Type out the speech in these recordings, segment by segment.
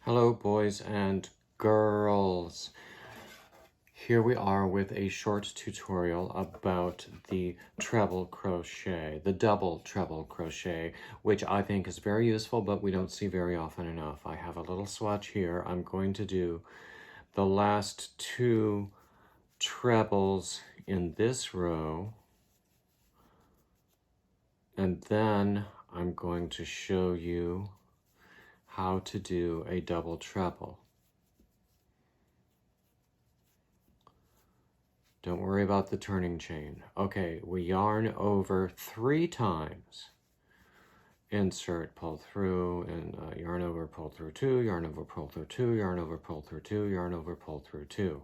Hello, boys and girls. Here we are with a short tutorial about the treble crochet, the double treble crochet, which I think is very useful, but we don't see very often enough. I have a little swatch here. I'm going to do the last two trebles in this row, and then I'm going to show you how to do a double treble. Don't worry about the turning chain. Okay, we yarn over 3 times. Insert, pull through, and yarn over, pull through 2, yarn over, pull through 2, yarn over, pull through 2, yarn over, pull through 2.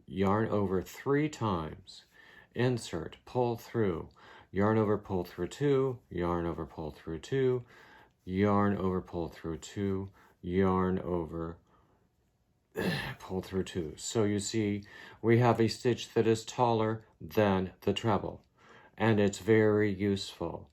Yarn over 3 times. Insert, pull through, yarn over, pull through 2, yarn over, pull through 2, yarn over, pull through 2, yarn over, pull through 2. So you see, we have a stitch that is taller than the treble, and it's very useful.